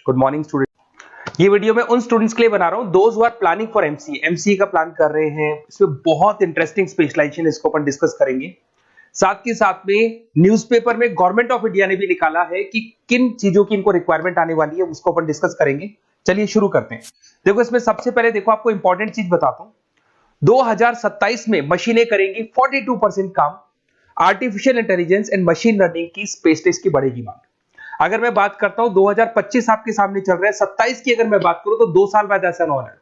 Good morning student. ये video मैं उन स्टूडेंट्स के लिए बना रहा हूं those who are planning for MCA का प्लान कर रहे हैं। इसमें बहुत इंटरेस्टिंग स्पेशलाइजेशन इसको अपन डिस्कस करेंगे। साथ के साथ में न्यूज़पेपर में गवर्नमेंट ऑफ इंडिया ने भी निकाला है कि किन चीजों की इनको रिक्वायरमेंट आने वाली है, उसको अपन डिस्कस करेंगे। चलिए शुरू करते हैं। देखो इसमें सबसे पहले देखो आपको इंपॉर्टेंट चीज बताता हूं। 2027 में मशीनें करेंगी 42% काम। Artificial intelligence and machine learning की स्पेशलिस्ट की बढ़ेगी मांग। अगर मैं बात करता हूं 2025 आपके सामने चल रहा है, 27 की अगर मैं बात करूं तो 2 साल बाद ऐसा होना है।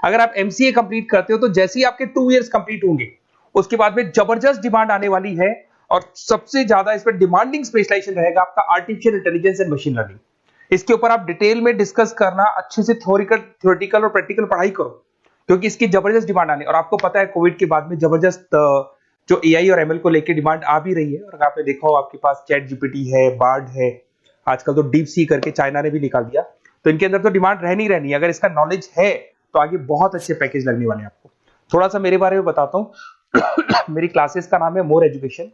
अगर आप एमसीए कंप्लीट करते हो तो जैसे ही आपके 2 इयर्स कंप्लीट होंगे उसके बाद में जबरदस्त डिमांड आने वाली है और सबसे ज्यादा इस पर डिमांडिंग स्पेशलाइजेशन रहेगा आपका artificial intelligence and machine learning. इसके ऊपर आप डिटेल में डिस्कस करना, अच्छे से थ्योरेटिकल और प्रैक्टिकल पढ़ाई करो क्योंकि इसकी जबरदस्त डिमांड आने। और आपको पता है कोविड के बाद में जबरदस्त जो एआई और एमएल को लेकर डिमांड आ भी रही है। और आपने देखा हो आपके पास चैट जीपीटी है, बार्ड है, आजकल तो डीप सी करके चाइना ने भी निकाल दिया। तो इनके अंदर तो डिमांड रहनी रहनी है। अगर इसका नॉलेज है तो आगे बहुत अच्छे पैकेज लगने वाले हैं आपको। थोड़ा सा मेरे बारे में बताता हूँ। मेरी क्लासेस का नाम है मोर एजुकेशन।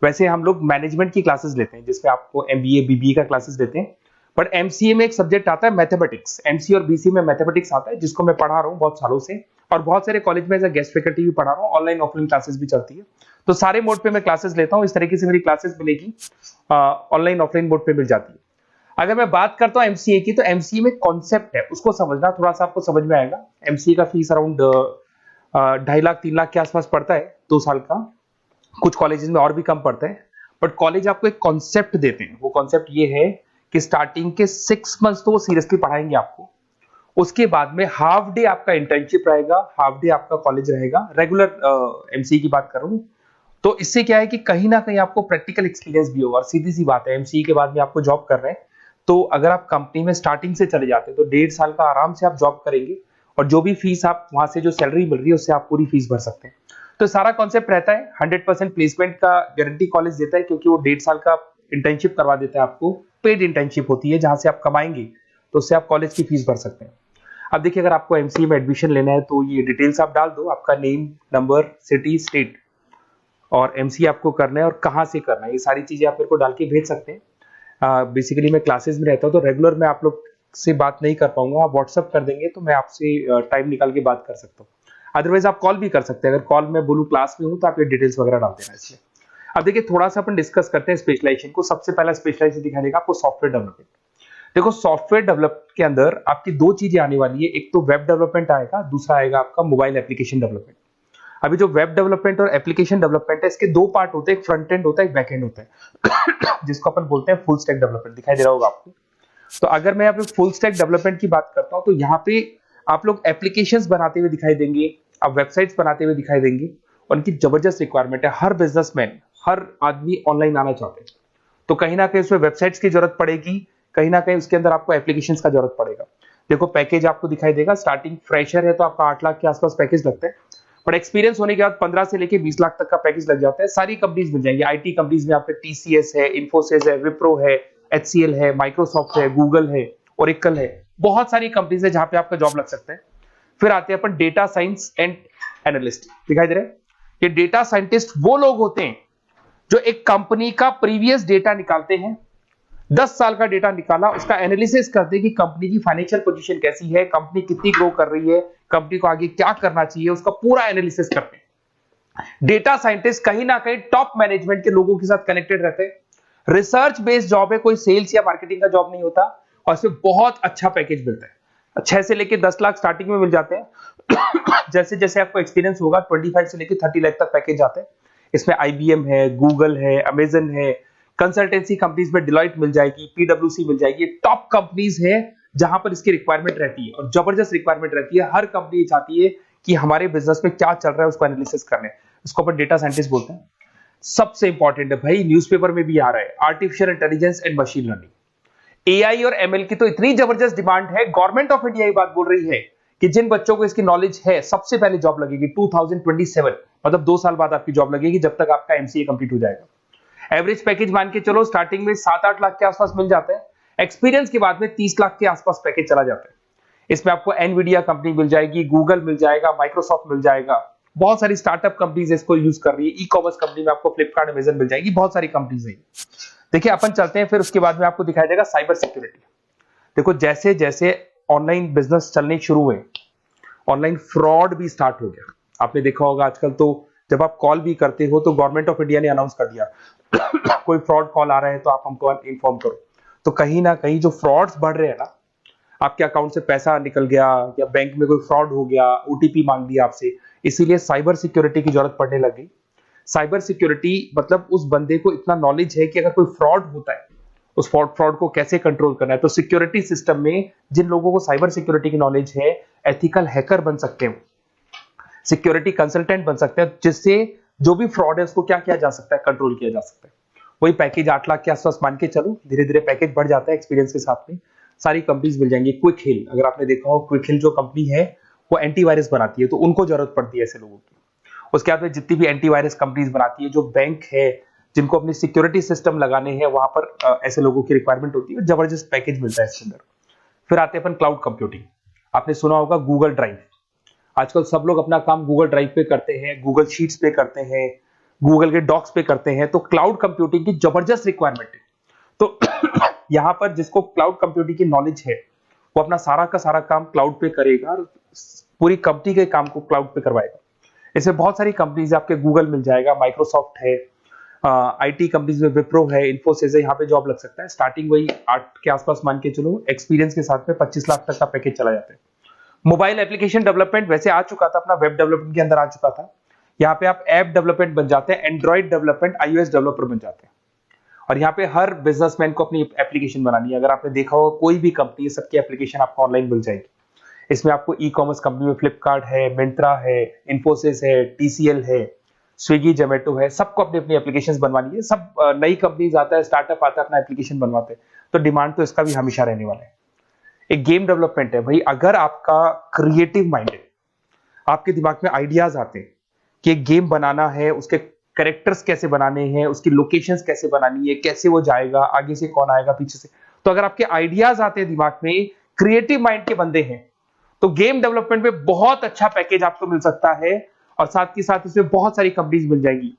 वैसे हम लोग मैनेजमेंट की क्लासेस लेते हैं जिसमें आपको एमबीए बीबीए का क्लासेस देते हैं। बट एमसीए में एक सब्जेक्ट आता है मैथमेटिक्स। एमसीए और बीसीए में मैथमेटिक्स आता है जिसको मैं पढ़ा रहा हूँ बहुत सालों से और बहुत सारे कॉलेज में एज अ गेस्ट फैकल्टी भी पढ़ा रहा हूँ। ऑनलाइन ऑफलाइन क्लासेस भी चलती है तो सारे मोड पे मैं क्लासेस लेता हूँ। इस तरीके से मेरी क्लासेस मिलेगी, ऑनलाइन ऑफलाइन मोड पे मिल जाती है। अगर मैं बात करता हूँ एमसीए की तो एमसीए में कॉन्सेप्ट है उसको समझना थोड़ा सा आपको समझ में आएगा। एमसीए का फीस अराउंड 2.5 लाख 3 लाख के आसपास पड़ता है 2 साल का। कुछ कॉलेजेस में और भी कम पड़ता है बट कॉलेज आपको एक कॉन्सेप्ट देते हैं। वो कॉन्सेप्ट ये है कि स्टार्टिंग के 6 मंथ्स तो वो सीरियसली पढ़ाएंगे आपको। उसके बाद में हाफ डे आपका इंटर्नशिप रहेगा, हाफ डे आपका कॉलेज रहेगा। रेगुलर एमसीए की बात करूं तो इससे क्या है कि कहीं ना कहीं आपको प्रैक्टिकल एक्सपीरियंस भी होगा। और सीधी सी बात है एमसीए के बाद में आपको जॉब कर रहे हैं तो अगर आप कंपनी में स्टार्टिंग से चले जाते हैं तो 1.5 साल का आराम से आप जॉब करेंगे और जो भी फीस आप वहां से जो सैलरी मिल रही है उससे आप पूरी फीस भर सकते हैं। तो सारा कॉन्सेप्ट रहता है 100% प्लेसमेंट का गारंटी कॉलेज देता है क्योंकि वो 1.5 साल का इंटर्नशिप करवा देता है आपको। पेड इंटर्नशिप होती है जहां से आप कमाएंगे तो उससे आप कॉलेज की फीस भर सकते हैं। अब देखिए अगर आपको एमसीए में एडमिशन लेना है तो ये डिटेल्स आप डाल दो, आपका नेम, नंबर, सिटी, स्टेट और एमसीए आपको करना है और कहाँ से करना है। ये सारी चीजें आप मेरे को डाल के भेज सकते हैं। बेसिकली मैं क्लासेस में रहता हूँ तो रेगुलर मैं आप लोग से बात नहीं कर पाऊंगा। आप व्हाट्सअप कर देंगे तो मैं आपसे टाइम निकाल के बात कर सकता हूँ। अदरवाइज आप कॉल भी कर सकते हैं। अगर कॉल में बोलूँ क्लास में हूँ तो आप ये डिटेल्स वगैरह डाल देना इसमें। अब देखिए थोड़ा सा अपन डिस्कस करते हैं स्पेशलाइजेशन को। सबसे पहला स्पेशलाइजेशन दिखाई देगा आपको सॉफ्टवेयर डेवलपमेंट। देखो सॉफ्टवेयर डेवलप के अंदर आपकी 2 चीजें आने वाली है। एक तो वेब डेवलपमेंट आएगा, दूसरा आएगा आपका मोबाइल एप्लीकेशन डेवलपमेंट। अभी जो वेब डेवलपमेंट और एप्लीकेशन डेवलपमेंट है इसके 2 पार्ट होते हैं, एक फ्रंट एंड होता है, एक बैक एंड होता है जिसको अपन बोलते हैं फुल स्टैक डेवलपमेंट। दिखाई दे रहा होगा आपको। तो अगर मैं यहाँ पे फुल स्टैक डेवलपमेंट की बात करता हूँ तो यहाँ पे आप लोग एप्लीकेशंस बनाते हुए दिखाई देंगे, आप वेबसाइट्स बनाते हुए दिखाई देंगे। उनकी जबरदस्त रिक्वायरमेंट है। हर बिजनेसमैन, हर आदमी ऑनलाइन आना चाहते हैं तो कहीं ना कहीं उसमें वेबसाइट्स की जरूरत पड़ेगी, कहीं ना कहीं उसके अंदर आपको एप्लीकेशंस का जरूरत पड़ेगा। देखो पैकेज आपको दिखाई देगा, स्टार्टिंग फ्रेशर है तो आपका 8 लाख के आसपास पैकेज लगता है बट एक्सपीरियंस होने के बाद 15 से लेके 20 लाख तक का पैकेज लग जाता है। सारी कंपनीज मिल जाएंगी। आईटी कंपनीज में आपके टीसीएस है, इन्फोसिस है, विप्रो है, एचसीएल है, माइक्रोसॉफ्ट है, गूगल है, ओरेकल है। बहुत सारी कंपनीज है जहां पे आपका जॉब लग सकता है। फिर आते हैं अपन डेटा साइंस एंड एनालिस्ट। दिखाई दे रहा है ये डेटा साइंटिस्ट वो लोग होते हैं जो एक कंपनी का प्रीवियस डेटा निकालते हैं। 10 साल का डेटा निकाला, उसका एनालिसिस करते हैं कि कंपनी की फाइनेंशियल पोजीशन कैसी है, कंपनी कितनी ग्रो कर रही है, कंपनी को आगे क्या करना चाहिए, उसका पूरा एनालिसिस करते हैं। डेटा साइंटिस्ट कहीं ना कहीं टॉप मैनेजमेंट के लोगों के साथ कनेक्टेड रहते हैं। रिसर्च बेस्ड जॉब है, कोई सेल्स या मार्केटिंग का जॉब नहीं होता और इसमें बहुत अच्छा पैकेज मिलता है। 6 से लेके 10 लाख स्टार्टिंग में मिल जाते हैं। जैसे जैसे आपको एक्सपीरियंस होगा 25 से लेके 30 लाख तक पैकेज आते हैं। इसमें आईबीएम है, गूगल है, अमेजन है, कंसल्टेंसी कंपनीज में डिलॉयट मिल जाएगी, पीडब्ल्यूसी मिल जाएगी। टॉप कंपनीज है जहां पर इसकी रिक्वायरमेंट रहती है और जबरदस्त रिक्वायरमेंट रहती है। हर कंपनी चाहती है कि हमारे बिजनेस में क्या चल रहा है उसको एनालिसिस करने। इसको अपन डेटा साइंटिस्ट बोलते हैं। सबसे इंपॉर्टेंट है भाई, न्यूज़पेपर में भी आ रहा है, artificial intelligence and machine learning. AI और एमएल की तो इतनी जबरदस्त डिमांड है, गवर्नमेंट ऑफ इंडिया ये बात बोल रही है कि जिन बच्चों को इसकी नॉलेज है सबसे पहले जॉब लगेगी 2027, मतलब 2 साल बाद आपकी जॉब लगेगी जब तक आपका एमसीए कंप्लीट हो जाएगा। एवरेज पैकेज मान के चलो स्टार्टिंग में 7-8 लाख के आसपास मिल जाते हैं। एक्सपीरियंस के बाद में 30 लाख के आसपास पैकेज चला जाता है। इसमें आपको एनवीडिया कंपनी मिल जाएगी, गूगल मिल जाएगा, माइक्रोसॉफ्ट मिल जाएगा। बहुत सारी स्टार्टअप कंपनीज इसको यूज कर रही है। ई कॉमर्स कंपनी में आपको फ्लिपकार्ट, अमेजन मिल जाएगी। बहुत सारी कंपनीज है। देखिए अपन चलते हैं फिर उसके बाद में आपको दिखाई देगा साइबर सिक्योरिटी। देखो जैसे जैसे ऑनलाइन बिजनेस चलने शुरू हुए, ऑनलाइन फ्रॉड भी स्टार्ट हो गया। आपने देखा होगा आजकल तो जब आप कॉल भी करते हो तो गवर्नमेंट ऑफ इंडिया ने अनाउंस कर दिया कोई फ्रॉड कॉल आ रहा है तो आप हमको इन्फॉर्म करो। तो कहीं ना कहीं जो फ्रॉड्स बढ़ रहे हैं ना, आपके अकाउंट से पैसा निकल गया या बैंक में कोई फ्रॉड हो गया, ओटीपी मांग लिया आपसे, इसीलिए साइबर सिक्योरिटी की जरूरत पड़ने लग गई। साइबर सिक्योरिटी मतलब उस बंदे को इतना नॉलेज है कि अगर कोई फ्रॉड होता है उस फ्रॉड को कैसे कंट्रोल करना है। तो सिक्योरिटी सिस्टम में जिन लोगों को साइबर सिक्योरिटी की नॉलेज है, एथिकल हैकर बन सकते हैं, सिक्योरिटी कंसल्टेंट बन सकते हैं, जिससे जो भी फ्रॉड है उसको क्या किया जा सकता है, कंट्रोल किया जा सकता है। वही पैकेज 8 लाख के आसपास मान के चलो, धीरे धीरे पैकेज बढ़ जाता है एक्सपीरियंस के साथ में। सारी कंपनीज मिल जाएंगी। क्विक हिल, अगर आपने देखा हो, क्विक हिल जो कंपनी है वो एंटीवायरस बनाती है, तो उनको जरूरत पड़ती है ऐसे लोगों की। उसके बाद में जितनी भी एंटीवायरस कंपनीज बनाती है, जो बैंक है जिनको अपनी सिक्योरिटी सिस्टम लगाने हैं, वहां पर ऐसे लोगों की रिक्वायरमेंट होती है। जबरदस्त पैकेज मिलता है इसके अंदर। फिर आते हैं अपन क्लाउड कंप्यूटिंग। आपने सुना होगा गूगल ड्राइव, आजकल सब लोग अपना काम गूगल ड्राइव पे करते हैं, गूगल शीट्स पे करते हैं, गूगल के डॉक्स पे करते हैं। तो क्लाउड कंप्यूटिंग की जबरदस्त रिक्वायरमेंट है। तो यहां पर जिसको क्लाउड कंप्यूटिंग की नॉलेज है वो अपना सारा का सारा काम क्लाउड पे करेगा और पूरी कंपनी के काम को क्लाउड पे करवाएगा। इसमें बहुत सारी कंपनीज, आपके गूगल मिल जाएगा, माइक्रोसॉफ्ट है, आईटी कंपनीज में विप्रो है, इन्फोसिस है, यहाँ पे जॉब लग सकता है। स्टार्टिंग वही 8 के आसपास मान के चलो, एक्सपीरियंस के साथ में 25 लाख तक का पैकेज चला जाता है। मोबाइल एप्लीकेशन डेवलपमेंट वैसे आ चुका था, अपना वेब डेवलपमेंट के अंदर आ चुका था। यहाँ पे आप ऐप डेवलपमेंट बन जाते हैं, एंड्रॉइड डेवलपमेंट, आईओएस डेवलपर बन जाते हैं। और यहाँ पे हर बिजनेसमैन को अपनी एप्लीकेशन बनानी है। अगर आपने देखा हो कोई भी कंपनी, सबकी एप्लीकेशन आपको ऑनलाइन मिल जाएगी। इसमें आपको ई कॉमर्स कंपनी में फ्लिपकार्ट है, मिंत्रा है, इन्फोसिस है, टीसीएल है, स्विगी, जोमेटो है, सबको अपनी अपनी एप्लीकेशन बनवानी है। सब नई कंपनीज आता है, स्टार्टअप आता है, अपना एप्लीकेशन बनवाते हैं। तो डिमांड तो इसका भी हमेशा रहने वाला है। एक गेम डेवलपमेंट है भाई, अगर आपका क्रिएटिव माइंड है, आपके दिमाग में आइडियाज आते हैं कि एक गेम बनाना है, उसके कैरेक्टर्स कैसे बनाने हैं, उसकी लोकेशंस कैसे बनानी है, कैसे वो जाएगा, आगे से कौन आएगा, पीछे से, तो अगर आपके आइडियाज आते हैं दिमाग में, क्रिएटिव माइंड के बंदे हैं, तो गेम डेवलपमेंट में बहुत अच्छा पैकेज आपको मिल सकता है। और साथ के साथ इसमें बहुत सारी कंपनीज मिल जाएंगी।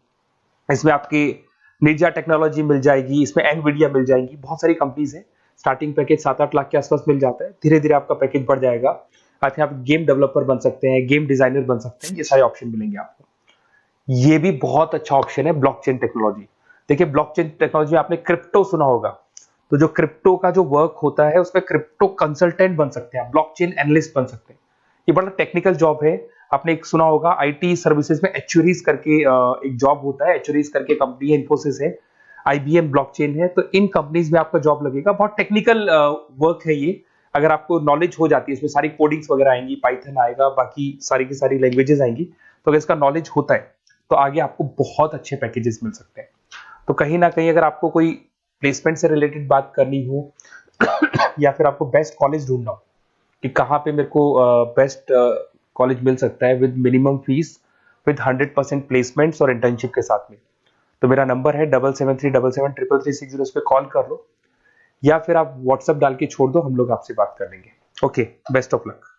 इसमें आपकी निंजा टेक्नोलॉजी मिल जाएगी, इसमें एनवीडिया मिल जाएंगी, बहुत सारी कंपनीज है। स्टार्टिंग पैकेज 7-8 लाख के आसपास मिल जाता है। धीरे धीरे आपका पैकेज बढ़ जाएगा। आप गेम डेवलपर बन सकते हैं, गेम डिजाइनर बन सकते हैं, ये सारे ऑप्शन मिलेंगे आपको। ये भी बहुत अच्छा ऑप्शन है ब्लॉकचेन टेक्नोलॉजी। देखिए ब्लॉकचेन टेक्नोलॉजी में आपने क्रिप्टो सुना होगा, तो जो क्रिप्टो का जो वर्क होता है उसमें क्रिप्टो कंसल्टेंट बन सकते हैं, ब्लॉकचेन एनालिस्ट बन सकते हैं। ये बड़ा टेक्निकल जॉब है। आपने एक सुना होगा आईटी सर्विसेज में एक्चुअरीज करके एक जॉब होता है, एक्चुअरीज करके कंपनी है, इन्फोसिस है, आईबीएम ब्लॉकचेन है। तो इन कंपनीज में आपका जॉब लगेगा। बहुत टेक्निकल वर्क है ये। अगर आपको नॉलेज हो जाती है, इसमें सारी कोडिंग्स वगैरह आएंगी, पाइथन आएगा, बाकी सारी की सारी लैंग्वेजेस आएंगी, तो अगर इसका नॉलेज होता है तो आगे आपको बहुत अच्छे पैकेजेस मिल सकते हैं। तो कहीं ना कहीं अगर आपको कोई प्लेसमेंट से रिलेटेड बात करनी हो या फिर आपको बेस्ट कॉलेज ढूंढना हो कि कहाँ पे मेरे को बेस्ट कॉलेज मिल सकता है with minimum fees, with 100% placements और इंटर्नशिप के साथ में, तो मेरा नंबर है 7737733360। उस पर कॉल कर लो या फिर आप व्हाट्सएप डाल के छोड़ दो, हम लोग आपसे बात कर लेंगे। Okay, best of luck.